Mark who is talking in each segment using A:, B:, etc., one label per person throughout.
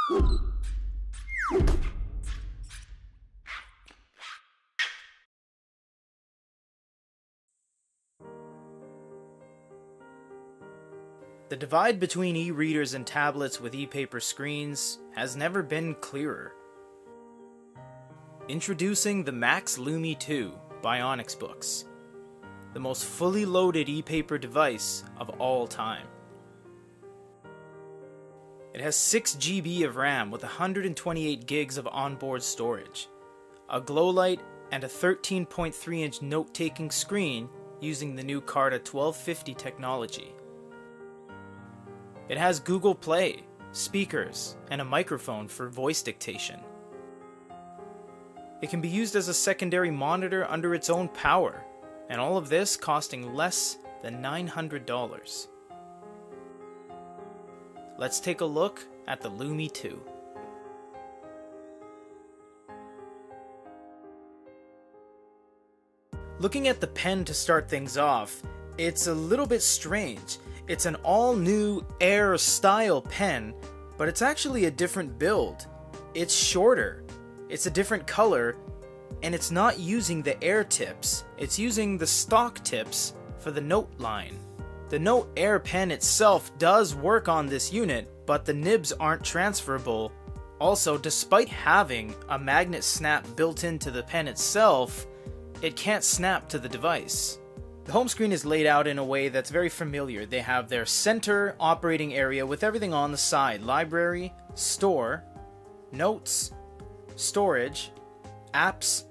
A: The divide between e-readers and tablets with e-paper screens has never been clearer. Introducing the Max Lumi 2 by Onyx Books, the most fully loaded e-paper device of all time. It has 6 GB of RAM with 128 gigs of onboard storage, a glow light, and a 13.3-inch note-taking screen using the new Carta 1250 technology. It has Google Play, speakers, and a microphone for voice dictation. It can be used as a secondary monitor under its own power, and all of this costing less than $900. Let's take a look at the Lumi 2. Looking at the pen to start things off, it's a little bit strange. It's an all-new Air style pen, but it's actually a different build. It's shorter, it's a different color, and it's not using the Air tips. It's using the stock tips for the Note line. The Note Air pen itself does work on this unit, but the nibs aren't transferable. Also, despite having a magnet snap built into the pen itself, it can't snap to the device. The home screen is laid out in a way that's very familiar. They have their center operating area with everything on the side: library, store, notes, storage, apps,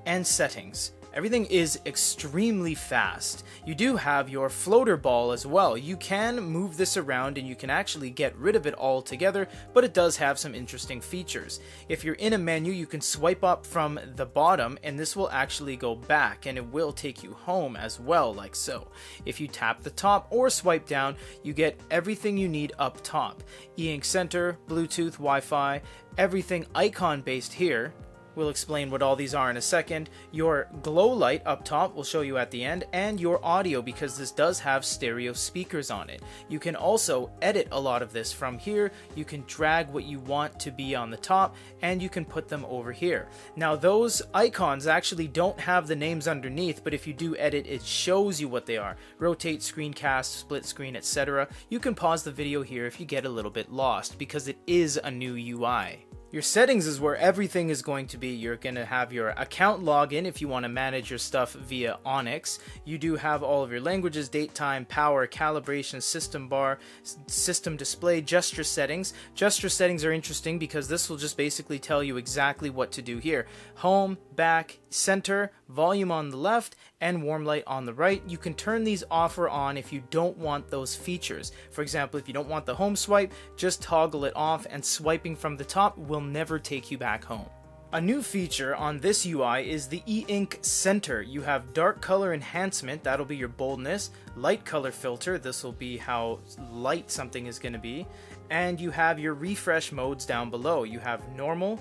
A: and settings. Everything is extremely fast. You do have your floater ball as well. You can move this around and you can actually get rid of it altogether, but it does have some interesting features. If you're in a menu, you can swipe up from the bottom and this will actually go back and it will take you home as well, like so. If you tap the top or swipe down, you get everything you need up top. E-ink center, Bluetooth, Wi-Fi, everything icon based here. We'll explain what all these are in a second. Your glow light up top will show you at the end, and your audio, because this does have stereo speakers on it. You can also edit a lot of this from here. You can drag what you want to be on the top, and you can put them over here. Now those icons actually don't have the names underneath, but if you do edit, it shows you what they are. Rotate, screencast, split screen, etc. You can pause the video here if you get a little bit lost, because it is a new UI. Your settings is where everything is going to be. You're going to have your account login if you want to manage your stuff via Onyx. You do have all of your languages, date, time, power, calibration, system bar, system display, gesture settings. Gesture settings are interesting because this will just basically tell you exactly what to do here. Home, back, center, volume on the left, and warm light on the right. You can turn these off or on if you don't want those features. For example, if you don't want the home swipe, just toggle it off and swiping from the top will never take you back home. A new feature on this UI is the e-ink center. You have dark color enhancement, that'll be your boldness, light color filter, this will be how light something is going to be, and you have your refresh modes down below. You have normal,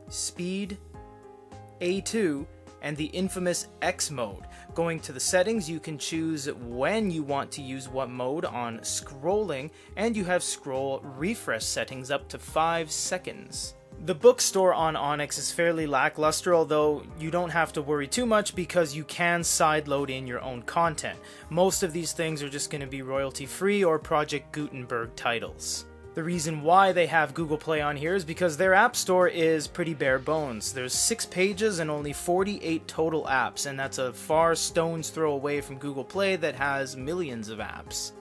A: speed, A2, and the infamous X mode. Going to the settings, you can choose when you want to use what mode on scrolling, and you have scroll refresh settings up to 5 seconds. The bookstore on Onyx is fairly lackluster, although you don't have to worry too much because you can sideload in your own content. Most of these things are just going to be royalty free or Project Gutenberg titles. The reason why they have Google Play on here is because their app store is pretty bare bones. There's 6 pages and only 48 total apps, and that's a far stone's throw away from Google Play that has millions of apps.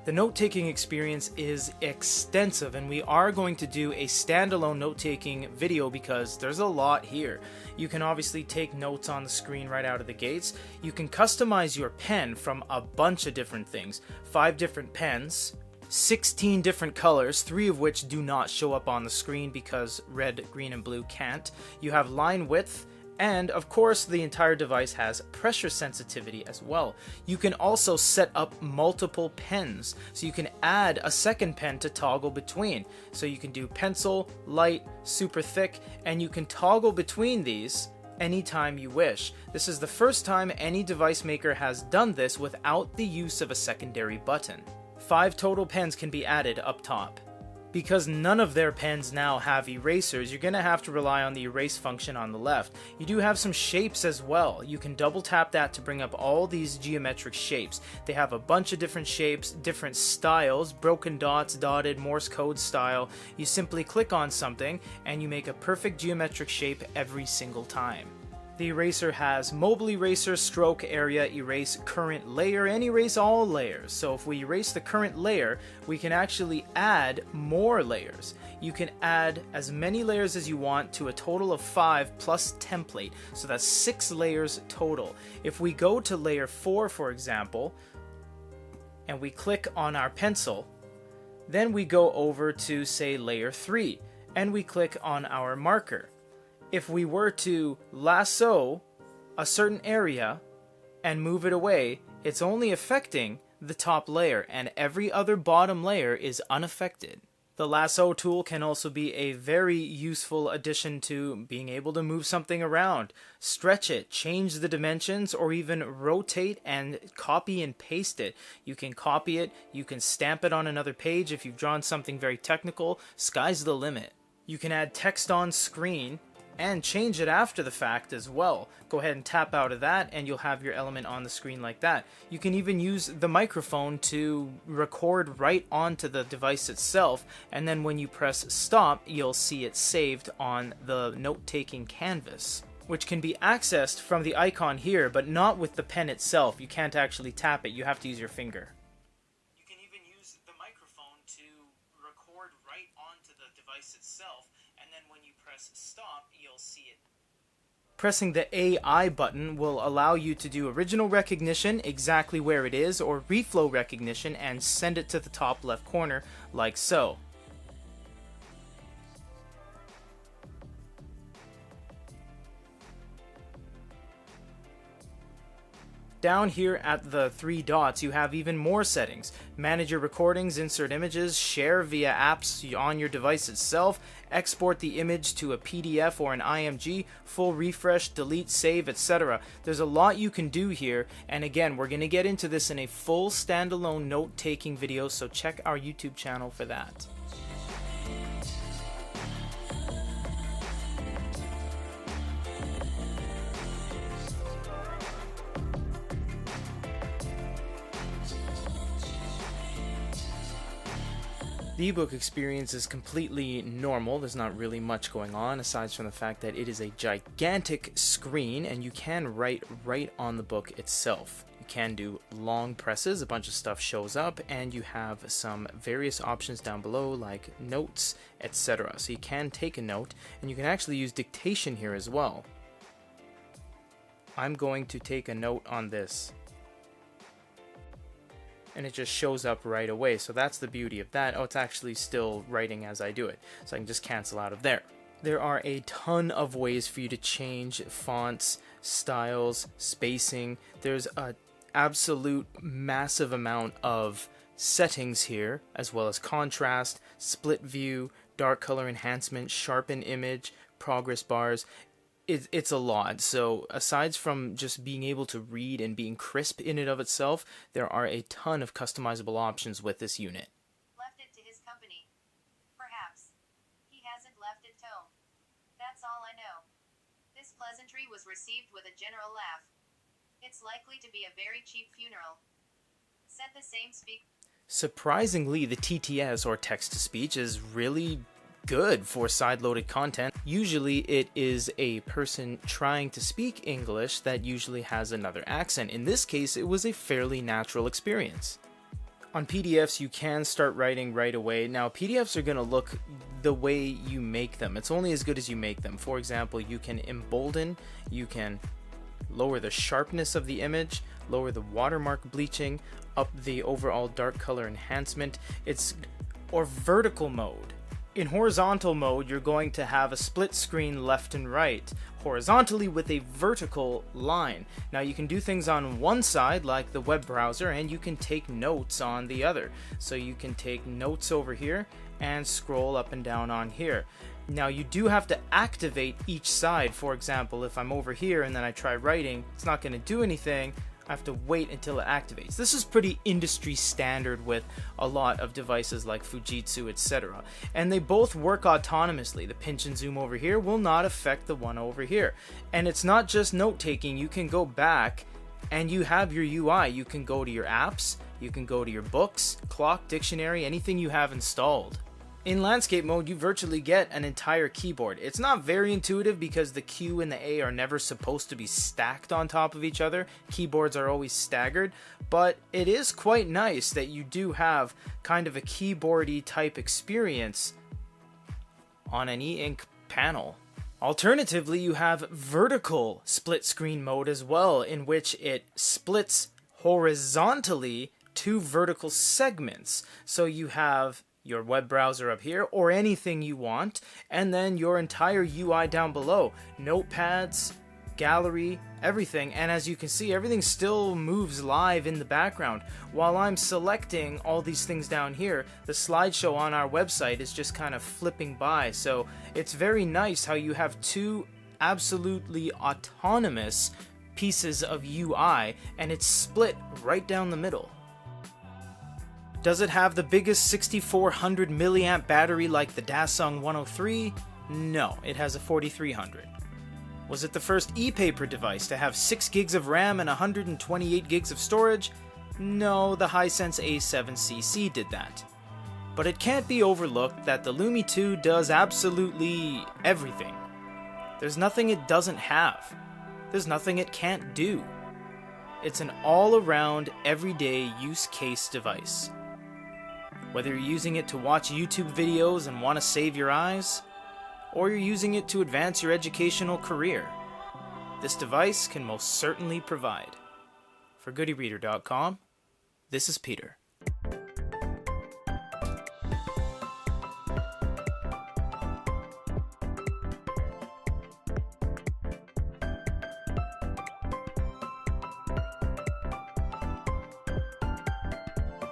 A: The note-taking experience is extensive, and we are going to do a standalone note-taking video because there's a lot here. You can obviously take notes on the screen right out of the gates. You can customize your pen from a bunch of different things. 5 different pens, 16 different colors, 3 of which do not show up on the screen because red, green, and blue can't. You have line width, and of course the entire device has pressure sensitivity as well. You can also set up multiple pens, so you can add a second pen to toggle between. So you can do pencil, light, super thick, and you can toggle between these anytime you wish. This is the first time any device maker has done this without the use of a secondary button. 5 total pens can be added up top. Because none of their pens now have erasers, you're going to have to rely on the erase function on the left. You do have some shapes as well. You can double tap that to bring up all these geometric shapes. They have a bunch of different shapes, different styles, broken dots, dotted, Morse code style. You simply click on something and you make a perfect geometric shape every single time. The eraser has mobile eraser, stroke, area, erase current layer, and erase all layers. So if we erase the current layer, we can actually add more layers. You can add as many layers as you want to a total of 5 plus template. So that's 6 layers total. If we go to layer 4, for example, and we click on our pencil, then we go over to, say, layer 3, and we click on our marker. If we were to lasso a certain area and move it away, it's only affecting the top layer and every other bottom layer is unaffected. The lasso tool can also be a very useful addition to being able to move something around, stretch it, change the dimensions, or even rotate and copy and paste it. You can copy it, you can stamp it on another page if you've drawn something very technical. Sky's the limit. You can add text on screen and change it after the fact as well. Go ahead and tap out of that and you'll have your element on the screen like that. You can even use the microphone to record right onto the device itself, and then when you press stop, you'll see it saved on the note-taking canvas, which can be accessed from the icon here, but not with the pen itself. You can't actually tap it, you have to use your finger. You can even use the microphone to record right onto the device itself, and then when you press stop, you'll see it. Pressing the AI button will allow you to do original recognition exactly where it is, or reflow recognition and send it to the top left corner like so. Down here at the 3 dots, you have even more settings. Manage your recordings, insert images, share via apps on your device itself, export the image to a PDF or an IMG, full refresh, delete, save, etc. There's a lot you can do here, and again, we're going to get into this in a full standalone note-taking video, so check our YouTube channel for that. The ebook experience is completely normal. There's not really much going on aside from the fact that it is a gigantic screen and you can write right on the book itself. You can do long presses, a bunch of stuff shows up, and you have some various options down below like notes, etc. So you can take a note, and you can actually use dictation here as well. I'm going to take a note on this, and it just shows up right away. So that's the beauty of that. Oh, it's actually still writing as I do it, so I can just cancel out of there. There are a ton of ways for you to change fonts, styles, spacing. There's a absolute massive amount of settings here, as well as contrast, split view, dark color enhancement, sharpen image, progress bars. It's a lot. So aside from just being able to read and being crisp in and of itself, there are a ton of customizable options with this unit.
B: Left it to his company. Perhaps. He hasn't left it home. That's all I know. This pleasantry was received with a general laugh. It's likely to be a very cheap funeral. Said the same speaker.
A: Surprisingly, the TTS, or text-to-speech, is really good for side-loaded content. Usually it is a person trying to speak English that usually has another accent. In this case, it was a fairly natural experience. On PDFs, you can start writing right away. Now, PDFs are going to look the way you make them. It's only as good as you make them. For example, you can embolden, you can lower the sharpness of the image, lower the watermark bleaching, up the overall dark color enhancement. Or vertical mode. In horizontal mode, you're going to have a split screen left and right, horizontally with a vertical line. Now you can do things on one side, like the web browser, and you can take notes on the other. So you can take notes over here and scroll up and down on here. Now you do have to activate each side. For example, if I'm over here and then I try writing, it's not going to do anything I have to wait until it activates. This is pretty industry standard with a lot of devices like Fujitsu, etc. And they both work autonomously. The pinch and zoom over here will not affect the one over here. And it's not just note taking. You can go back and you have your UI. You can go to your apps, you can go to your books, clock, dictionary, anything you have installed. In landscape mode, you virtually get an entire keyboard. It's not very intuitive because the Q and the A are never supposed to be stacked on top of each other. Keyboards are always staggered, but it is quite nice that you do have kind of a keyboardy type experience on an e-ink panel. Alternatively, you have vertical split screen mode as well, in which it splits horizontally two vertical segments. So you have your web browser up here, or anything you want, and then your entire UI down below. Notepads, gallery, everything, and as you can see, everything still moves live in the background. While I'm selecting all these things down here, the slideshow on our website is just kind of flipping by, so it's very nice how you have two absolutely autonomous pieces of UI, and it's split right down the middle. Does it have the biggest 6400 milliamp battery like the Dasung 103? No, it has a 4300. Was it the first e-paper device to have 6 gigs of RAM and 128 gigs of storage? No, the Hisense A7cc did that. But it can't be overlooked that the Lumi 2 does absolutely everything. There's nothing it doesn't have. There's nothing it can't do. It's an all-around, everyday use case device. Whether you're using it to watch YouTube videos and want to save your eyes, or you're using it to advance your educational career, this device can most certainly provide. For GoodyReader.com, this is Peter.